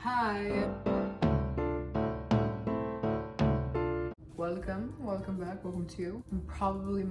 Hi. Welcome back, welcome to. Probably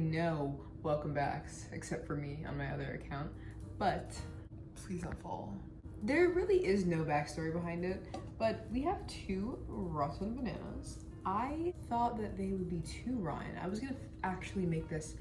no welcome backs, except for me on my other account, but please don't fall. There really is no backstory behind it, but we have two rotten bananas. I thought that they would be too rotten. I was gonna actually make this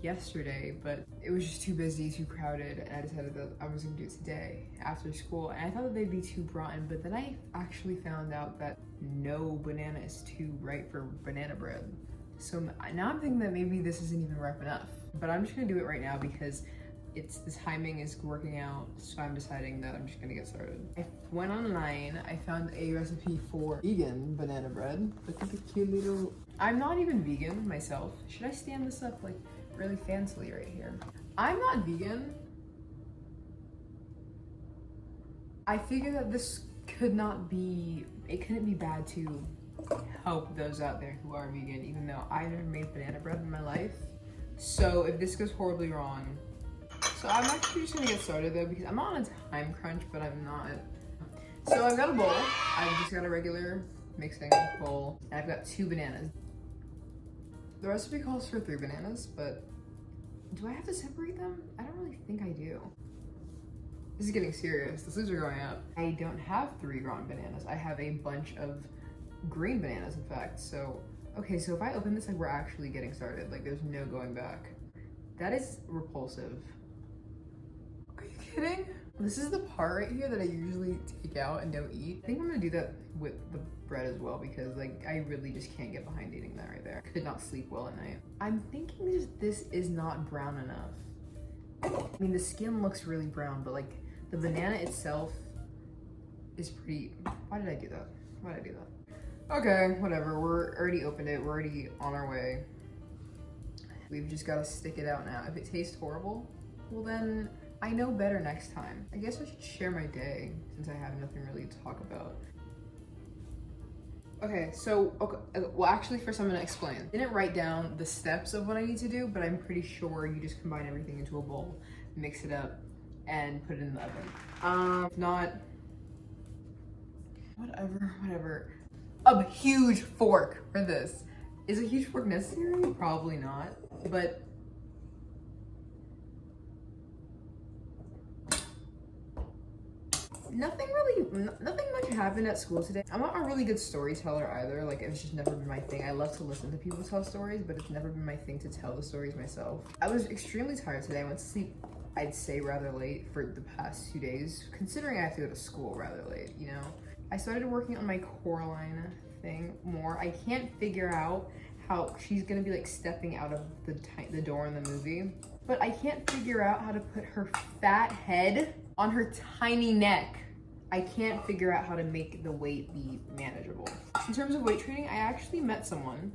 yesterday, but it was just too busy, too crowded, and I decided that I was gonna do it today after school, and I thought that they'd be too rotten, but then I actually found out that no banana is too ripe for banana bread. So now I'm thinking that maybe this isn't even ripe enough, but I'm just gonna do it right now because the timing is working out, so I'm deciding that I'm just gonna get started. I went online, I found a recipe for vegan banana bread. Look at the cute little... I'm not even vegan myself. Should I stand this up like really fancily right here? I'm not vegan. I figured that this couldn't be bad to help those out there who are vegan, even though I've never made banana bread in my life. So if this goes horribly wrong, so I'm actually just gonna get started though, because I'm not on a time crunch, but I'm not. So I've got a bowl. I've just got a regular mixing bowl, and I've got 2 bananas. The recipe calls for 3 bananas, but do I have to separate them? I don't really think I do. This is getting serious. The sleeves are going up. I don't have 3 rotten bananas. I have a bunch of green bananas, in fact. So, okay, so if I open this, like, we're actually getting started. Like, there's no going back. That is repulsive. Are you kidding? This is the part right here that I usually take out and don't eat. I think I'm gonna do that with the bread as well, because like I really just can't get behind eating that right there. Could not sleep well at night. I'm thinking this is not brown enough. I mean, the skin looks really brown, but like the banana itself is pretty... Why did I do that? Why did I do that? Okay, whatever. We're already opened it. We're already on our way. We've just got to stick it out now. If it tastes horrible, well then I know better next time. I guess I should share my day since I have nothing really to talk about. Okay, well actually first I'm gonna explain. I didn't write down the steps of what I need to do, but I'm pretty sure you just combine everything into a bowl, mix it up, and put it in the oven. If not, whatever. A huge fork for this. Is a huge fork necessary? Probably not, but nothing much happened at school today. I'm not a really good storyteller either. Like, it's just never been my thing. I love to listen to people tell stories, but it's never been my thing to tell the stories myself. I was extremely tired today. I went to sleep, I'd say, rather late for the past 2 days, considering I have to go to school rather late, you know? I started working on my Coraline thing more. I can't figure out how she's gonna be like stepping out of the door in the movie, but I can't figure out how to put her fat head on her tiny neck. I can't figure out how to make the weight be manageable. In terms of weight training, I actually met someone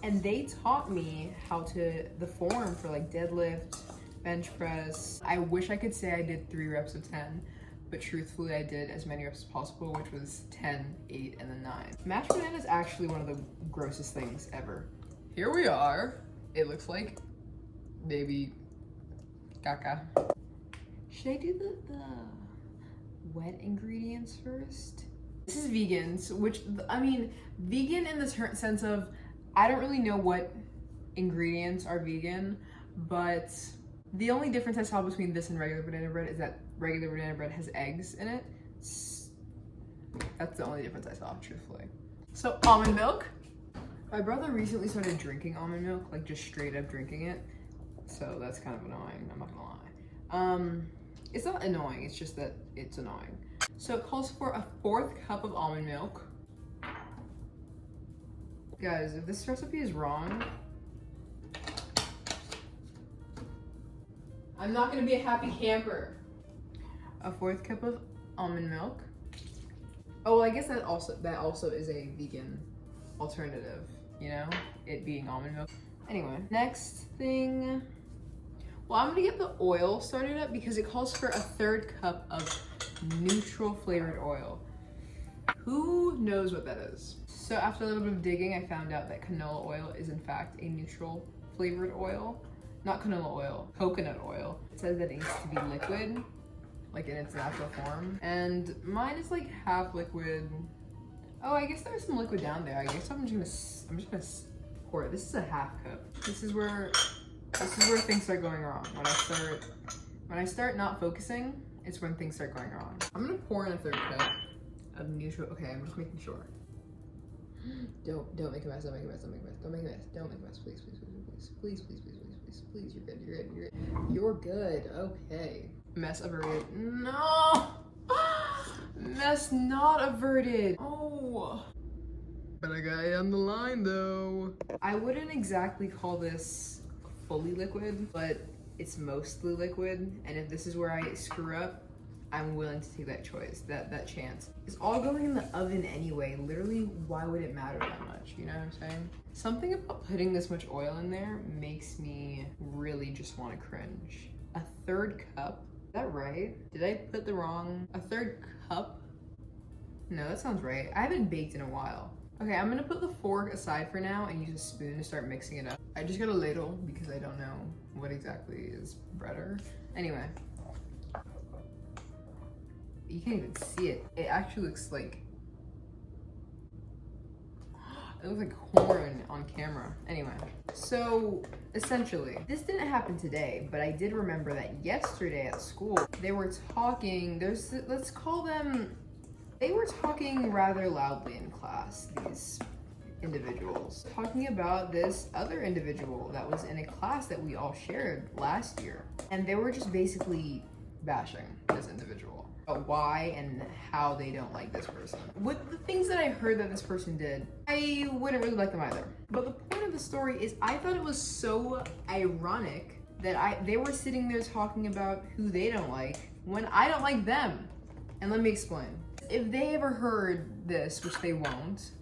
and they taught me the form for like deadlift, bench press. I wish I could say I did 3 reps of 10, but truthfully I did as many reps as possible, which was 10, 8, and then 9. Mashed banana is actually one of the grossest things ever. Here we are. It looks like baby caca. Should I do the wet ingredients first? This is vegans, which, I mean, vegan in the sense of, I don't really know what ingredients are vegan, but the only difference I saw between this and regular banana bread is that regular banana bread has eggs in it. That's the only difference I saw, truthfully. So, almond milk. My brother recently started drinking almond milk, like just straight up drinking it. So that's kind of annoying, I'm not gonna lie. It's not annoying, it's just that it's annoying. So it calls for a 4th cup of almond milk. Guys, if this recipe is wrong, I'm not gonna be a happy camper. A 4th cup of almond milk. Oh, well, I guess that also is a vegan alternative, you know, it being almond milk. Anyway, next thing. Well, I'm gonna get the oil started up because it calls for a 3rd cup of neutral flavored oil. Who knows what that is? So after a little bit of digging, I found out that canola oil is in fact a neutral flavored oil. Not canola oil, coconut oil. It says that it needs to be liquid. like in its natural form. And mine is like half liquid. Oh, I guess there's some liquid down there. I guess I'm just gonna pour it. This is a half cup. This is where things start going wrong. When I start not focusing, it's when things start going wrong. I'm gonna pour in a third cup of neutral. Okay, I'm just making sure. Don't make a mess. Don't make a mess. Don't make a mess. Don't make a mess. Don't make a mess. Please, please, please, please, please, please, please, please, please. You're good. You're good. You're good. You're good. Okay. Mess averted. No. Mess not averted. Oh. But I got it on the line though. I wouldn't exactly call this fully liquid, but it's mostly liquid. And if this is where I screw up, I'm willing to take that choice, that chance. It's all going in the oven anyway. Literally, why would it matter that much? You know what I'm saying? Something about putting this much oil in there makes me really just want to cringe. A third cup? Is that right? Did I put the wrong? A third cup? No, that sounds right. I haven't baked in a while. Okay, I'm gonna put the fork aside for now and use a spoon to start mixing it up. I just got a ladle because I don't know what exactly is better. Anyway. You can't even see it. It actually looks like, it looks like corn on camera. Anyway, so essentially, this didn't happen today, but I did remember that yesterday at school, they were talking, let's call them, they were talking rather loudly in class, these individuals, talking about this other individual that was in a class that we all shared last year. And they were just basically bashing this individual. Why and how they don't like this person. With the things that I heard that this person did, I wouldn't really like them either. But the point of the story is I thought it was so ironic that they were sitting there talking about who they don't like when I don't like them. And let me explain. If they ever heard this, which they won't,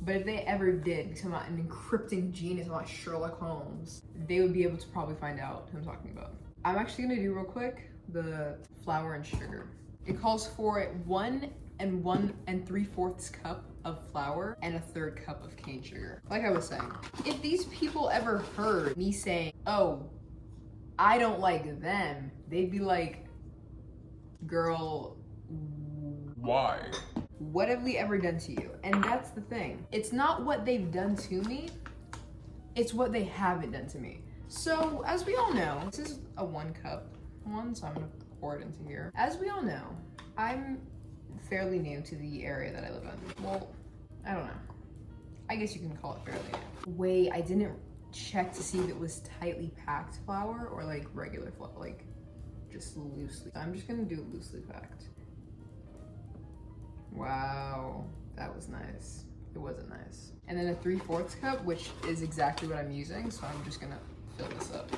but if they ever did, because I'm not an encrypting genius, I'm not Sherlock Holmes, they would be able to probably find out who I'm talking about. I'm actually gonna do real quick the flour and sugar. It calls for 1 3/4 cup of flour and a third cup of cane sugar. Like I was saying, if these people ever heard me saying, oh, I don't like them, they'd be like, girl, why? What have we ever done to you? And that's the thing. It's not what they've done to me, it's what they haven't done to me. So as we all know, this is a 1 cup one, so I'm gonna pour it into here. As we all know, I'm fairly new to the area that I live in. Well, I don't know. I guess you can call it fairly new. Wait, I didn't check to see if it was tightly packed flour or like regular flour, like just loosely. I'm just gonna do loosely packed. Wow, that was nice. It wasn't nice. And then a 3/4 cup, which is exactly what I'm using, so I'm just gonna fill this up.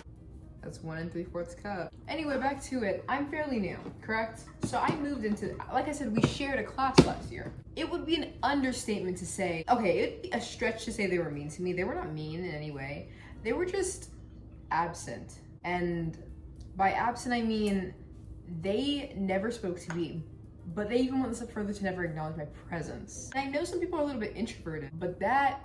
That's 1 3/4 cup. Anyway, back to it. I'm fairly new, correct? So I moved into, like I said, we shared a class last year. It would be an understatement to say, okay, it'd be a stretch to say they were mean to me. They were not mean in any way. They were just absent. And by absent, I mean, they never spoke to me, but they even went a step further to never acknowledge my presence. And I know some people are a little bit introverted, but that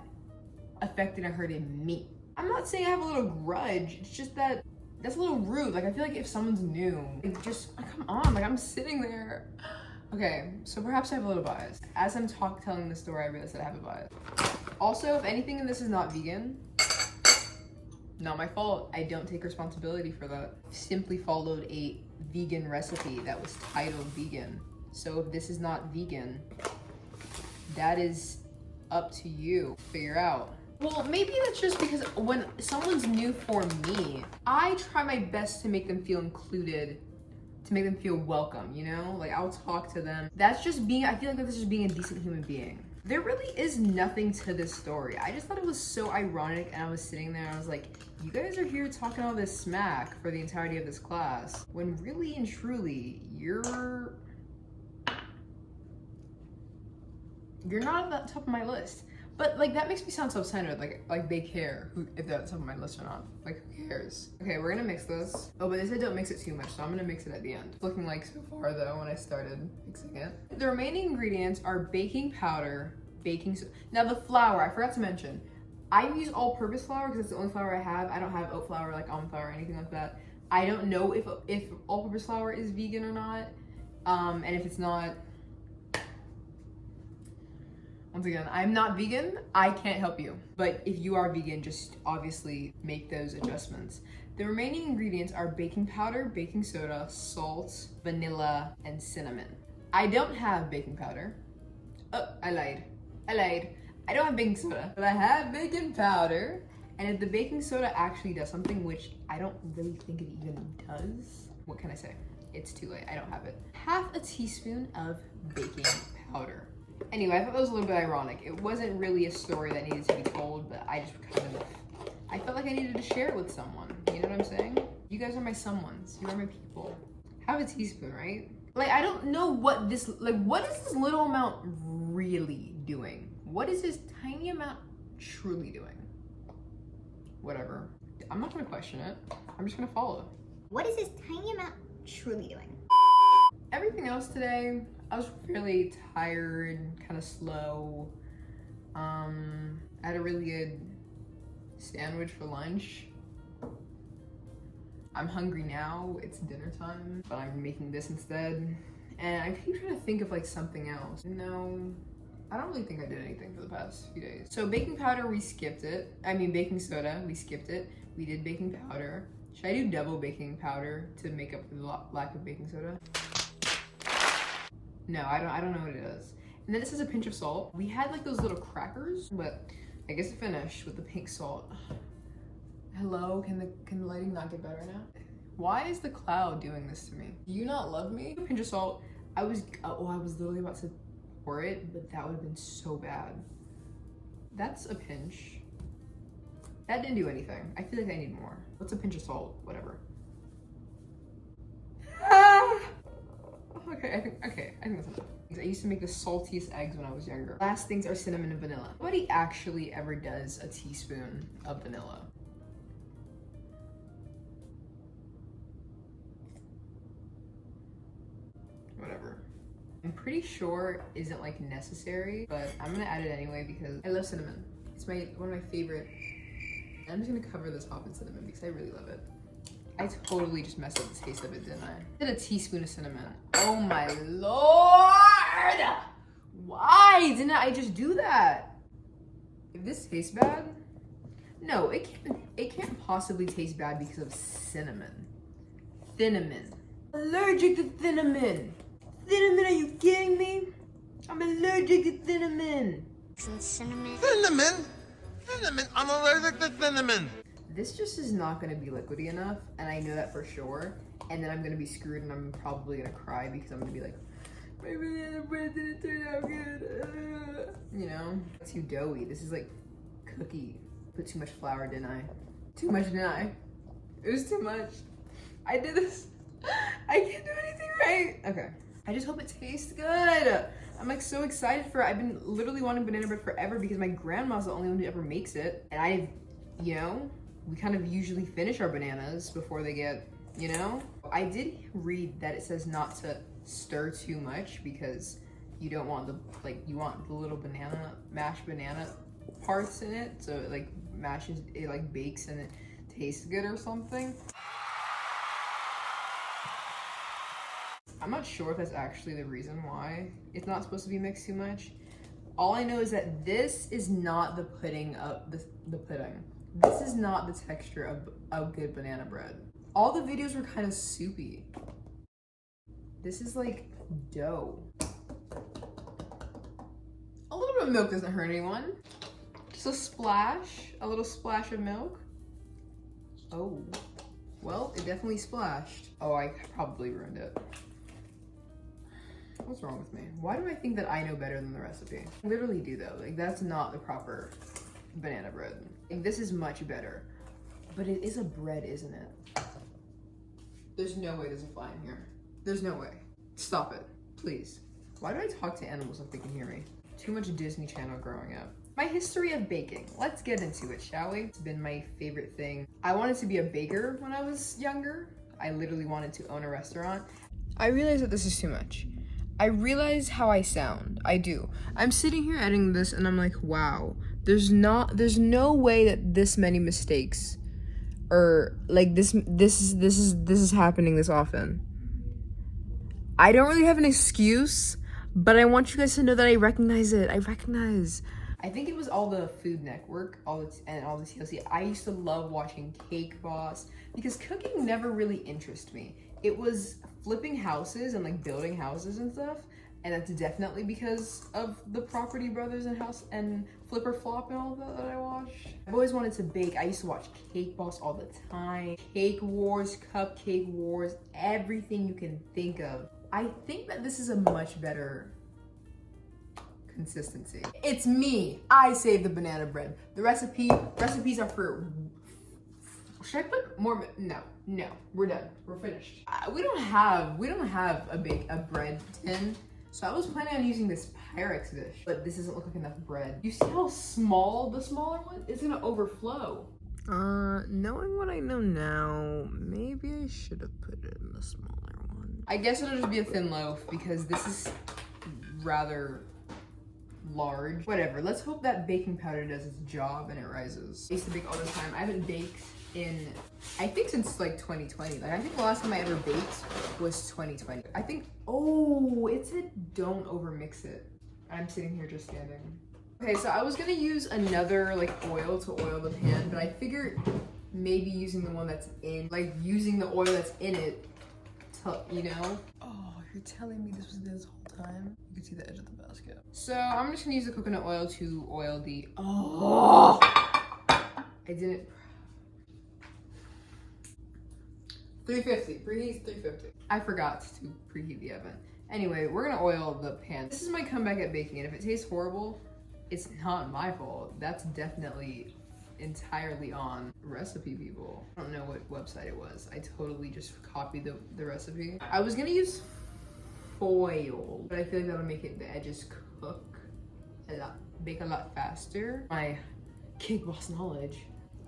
affected and hurted me. I'm not saying I have a little grudge, it's just that that's a little rude. Like, I feel like if someone's new, like, just come on, like, I'm sitting there. Okay, so perhaps I have a little bias. As I'm telling the story, I realized that I have a bias. Also, if anything in this is not vegan, not my fault. I don't take responsibility for that. Simply followed a vegan recipe that was titled vegan. So if this is not vegan, that is up to you. Figure out. Well, maybe that's just because when someone's new for me, I try my best to make them feel included, to make them feel welcome, you know? Like, I'll talk to them. That's just being, I feel like that's just being a decent human being. There really is nothing to this story. I just thought it was so ironic, and I was sitting there and I was like, you guys are here talking all this smack for the entirety of this class, when really and truly, you're not at the top of my list. But like, that makes me sound self-centered, like they care if they're at the top of my list or not. Like, who cares? Okay, we're gonna mix this. Oh, but they said don't mix it too much, so I'm gonna mix it at the end. It's looking like so far though, when I started mixing it. The remaining ingredients are baking powder, baking soda. Now the flour, I forgot to mention, I use all-purpose flour because it's the only flour I have. I don't have oat flour, like almond flour or anything like that. I don't know if all-purpose flour is vegan or not. And if it's not, once again, I'm not vegan, I can't help you. But if you are vegan, just obviously make those adjustments. The remaining ingredients are baking powder, baking soda, salt, vanilla, and cinnamon. I don't have baking powder. Oh, I lied. I don't have baking soda, but I have baking powder. And if the baking soda actually does something, which I don't really think it even does, what can I say? It's too late, I don't have it. Half a teaspoon of baking powder. Anyway, I thought that was a little bit ironic. It wasn't really a story that needed to be told, but I just I felt like I needed to share it with someone. You know what I'm saying? You guys are my someones. You are my people. Have a teaspoon, right? Like, I don't know what this, like, what is this little amount really doing? What is this tiny amount truly doing? Whatever. I'm not gonna question it. I'm just gonna follow. What is this tiny amount truly doing? Everything else today, I was fairly tired, kind of slow. I had a really good sandwich for lunch. I'm hungry now, it's dinner time, but I'm making this instead. And I keep trying to think of like something else. No, I don't really think I did anything for the past few days. So baking powder, we skipped it. I mean baking soda, we skipped it. We did baking powder. Should I do double baking powder to make up for the lack of baking soda? No, I don't know what it is. And then this is a pinch of salt. We had like those little crackers, but I guess it finished with the pink salt. Hello, can the lighting not get better now? Why is the cloud doing this to me? Do you not love me? Pinch of salt. I was literally about to pour it, but that would have been so bad. That's a pinch. That didn't do anything. I feel like I need more. What's a pinch of salt? Whatever. Ah! Okay, I think that's enough. I used to make the saltiest eggs when I was younger. Last things are cinnamon and vanilla. Nobody actually ever does a teaspoon of vanilla. Whatever. I'm pretty sure it isn't like necessary, but I'm gonna add it anyway because I love cinnamon. It's one of my favorite. I'm just gonna cover this off in cinnamon because I really love it. I totally just messed up the taste of it, didn't I? I did a teaspoon of cinnamon. Oh my lord! Why didn't I just do that? If this tastes bad, no, it can't possibly taste bad because of cinnamon. Cinnamon. Allergic to cinnamon. Cinnamon, are you kidding me? I'm allergic to cinnamon. Cinnamon. Cinnamon? Cinnamon? I'm allergic to cinnamon. This just is not gonna be liquidy enough, and I know that for sure. And then I'm gonna be screwed and I'm probably gonna cry because I'm gonna be like, my banana bread didn't turn out good. You know? Too doughy. This is like cookie. Put too much flour, didn't I? Too much, didn't I? It was too much. I did this. I can't do anything right. Okay. I just hope it tastes good. I'm like so excited for it. I've been literally wanting banana bread forever because my grandma's the only one who ever makes it. And we kind of usually finish our bananas before they get, I did read that it says not to stir too much because you don't want you want the little mashed banana parts in it. So it like mashes, it like bakes and it tastes good or something. I'm not sure if that's actually the reason why it's not supposed to be mixed too much. All I know is that this is not the pudding of the pudding. This is not the texture of good banana bread. All the videos were kind of soupy. This is like dough. A little bit of milk doesn't hurt anyone. Just a little splash of milk. Oh, well, it definitely splashed. Oh, I probably ruined it. What's wrong with me? Why do I think that I know better than the recipe? I literally do though. Like that's not the proper banana bread. Like this is much better. But it is a bread, isn't it? There's no way there's a fly in here. There's no way. Stop it, please. Why do I talk to animals if they can hear me? Too much Disney Channel growing up. My history of baking. Let's get into it, shall we? It's been my favorite thing. I wanted to be a baker when I was younger. I literally wanted to own a restaurant. I realize that this is too much. I realize how I sound. I do. I'm sitting here editing this and I'm like, wow, there's no way that this many mistakes or like this is happening this often. I don't really have an excuse, but I want you guys to know that I recognize it. I think it was all the Food Network, all the TLC. I used to love watching Cake Boss because cooking never really interested me. It was flipping houses and like building houses and stuff, and that's definitely because of the Property Brothers and House and Flipper Flop and all that I watched. I've always wanted to bake. I used to watch Cake Boss all the time. Cake Wars, Cupcake Wars, everything you can think of. I think that this is a much better consistency. It's me. I saved the banana bread. The recipes are for. Should I put more? No, we're done. We're finished. We don't have a bread tin, so I was planning on using this Pyrex dish, but this doesn't look like enough bread. You see how small the smaller one is? Gonna overflow. Knowing what I know now, maybe I should have put it in the smaller one. I guess it'll just be a thin loaf because this is rather large. Whatever, let's hope that baking powder does its job and it rises. I used to bake all the time. I haven't baked in, I think since like 2020. Like I think the last time I ever baked was 2020. I think, oh, it said don't overmix it. I'm sitting here just standing. Okay, so I was gonna use another like oil to oil the pan, but I figured maybe using the one that's in, like using the oil that's in it, to, you know? Oh, you're telling me this was this whole time? You can see the edge of the basket. So I'm just gonna use the coconut oil to oil the, oh! I didn't. 350, preheat 350. I forgot to preheat the oven. Anyway, we're gonna oil the pan. This is my comeback at baking, and if it tastes horrible, it's not my fault. That's definitely entirely on recipe people. I don't know what website it was. I totally just copied the recipe. I was gonna use foil, but I feel like that'll make the edges cook a lot, bake a lot faster. My Cake Boss knowledge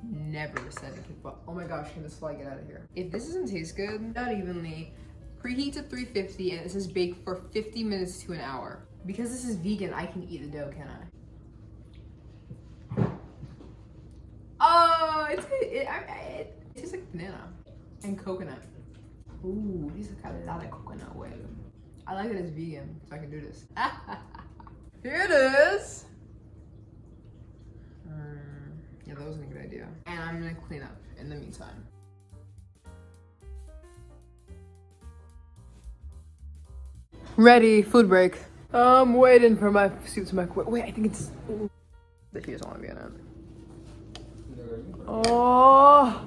never said a Cake Boss. Oh my gosh, can this fly get out of here? If this doesn't taste good, not evenly, preheat to 350, and it says bake for 50 minutes to an hour. Because this is vegan, I can eat the dough, can I? Oh, it tastes like banana and coconut. Ooh, these got a lot of coconut oil. I like that it's vegan, so I can do this. Here it is. Yeah, that wasn't a good idea. And I'm gonna clean up in the meantime. Ready, food break. I'm waiting for my soup to microwave. Wait, I think it's. The tea doesn't want to be in it. Oh,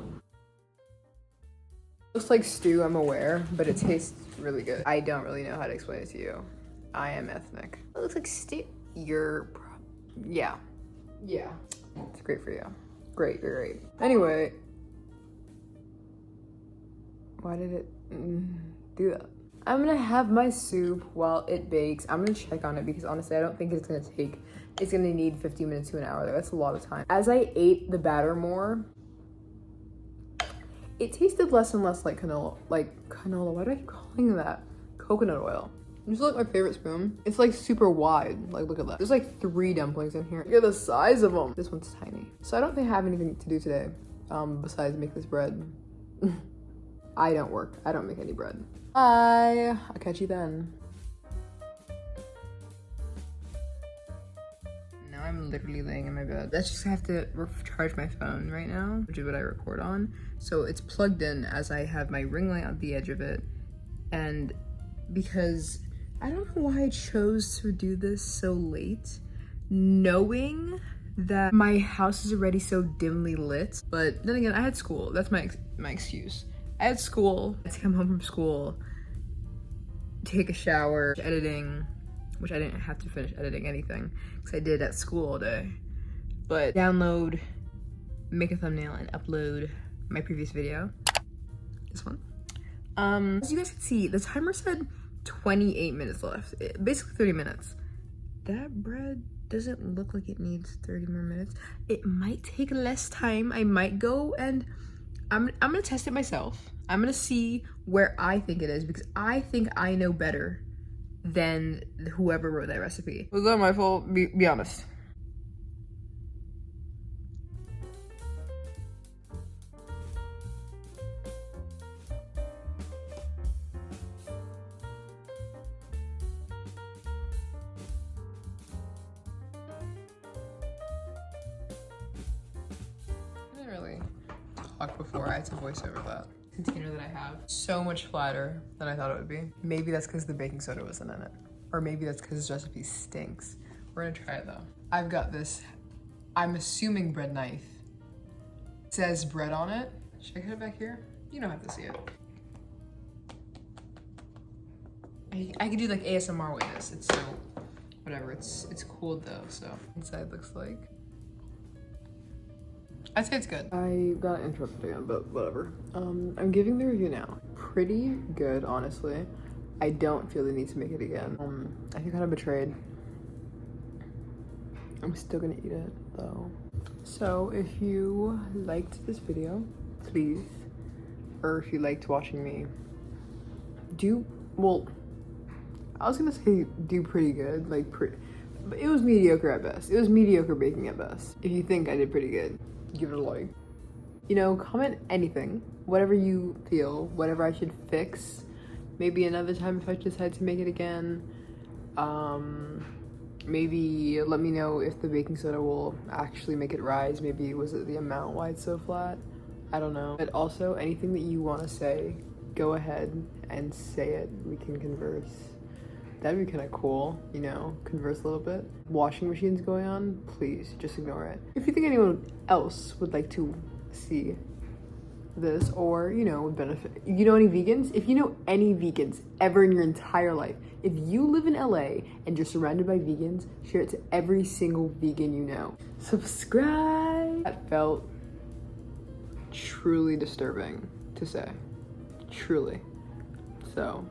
looks like stew, I'm aware, but it tastes really good. I don't really know how to explain it to you. I am ethnic. It looks like stew. Yeah. It's great for you. Great. Anyway, why did it do that? I'm gonna have my soup while it bakes. I'm gonna check on it because honestly, I don't think it's gonna need 15 minutes to an hour. That's a lot of time. As I ate the batter more, it tasted less and less like canola. Why do I keep calling that? Coconut oil. This is like my favorite spoon. It's like super wide. Like, look at that. There's like 3 dumplings in here. Look at the size of them. This one's tiny. So I don't think I have anything to do today besides make this bread. I don't work. I don't make any bread. Bye. I'll catch you then. Now I'm literally laying in my bed. I just have to charge my phone right now, which is what I record on. So it's plugged in as I have my ring light on the edge of it. And because I don't know why I chose to do this so late, knowing that my house is already so dimly lit. But then again, I had school. That's my excuse. I had school. I had to come home from school, take a shower, editing, which I didn't have to finish editing anything because I did at school all day. But download, make a thumbnail, and upload my previous video. This one. As you guys can see, the timer said 28 minutes left. Basically 30 minutes. That bread doesn't look like it needs 30 more minutes. It might take less time. I might go and I'm gonna test it myself. I'm gonna see where I think it is because I think I know better than whoever wrote that recipe. Was that my fault? Be honest. suck before. I had to voice over that. Container that I have. So much flatter than I thought it would be. Maybe that's because the baking soda wasn't in it. Or maybe that's because this recipe stinks. We're gonna try it though. I've got this, I'm assuming bread knife. It says bread on it. Should I cut it back here? You don't have to see it. I could do like ASMR with this. It's so, whatever, it's cool though, so. Inside looks like. I'd say it's good. I got interrupted again, but whatever. I'm giving the review now. Pretty good, honestly. I don't feel the need to make it again. I feel kind of betrayed. I'm still gonna eat it though. So if you liked this video, please, or if you liked watching me well, I was gonna say do pretty good, like but it was mediocre at best. It was mediocre baking at best. If you think I did pretty good, give it a like. You know, comment anything, whatever you feel, whatever I should fix. Maybe another time if I decide to make it again. Maybe let me know if the baking soda will actually make it rise. Maybe was it the amount why it's so flat? I don't know. But also anything that you want to say, go ahead and say it. We can converse. That'd be kind of cool, you know, converse a little bit. Washing machines going on, please just ignore it. If you think anyone else would like to see this or, you know, would benefit, you know any vegans? If you know any vegans ever in your entire life, if you live in LA and you're surrounded by vegans, share it to every single vegan you know. Subscribe. That felt truly disturbing to say, truly. So,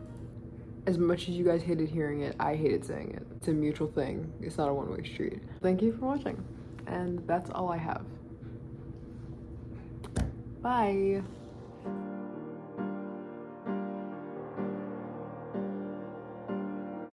as much as you guys hated hearing it, I hated saying it. It's a mutual thing. It's not a one-way street. Thank you for watching. And that's all I have. Bye.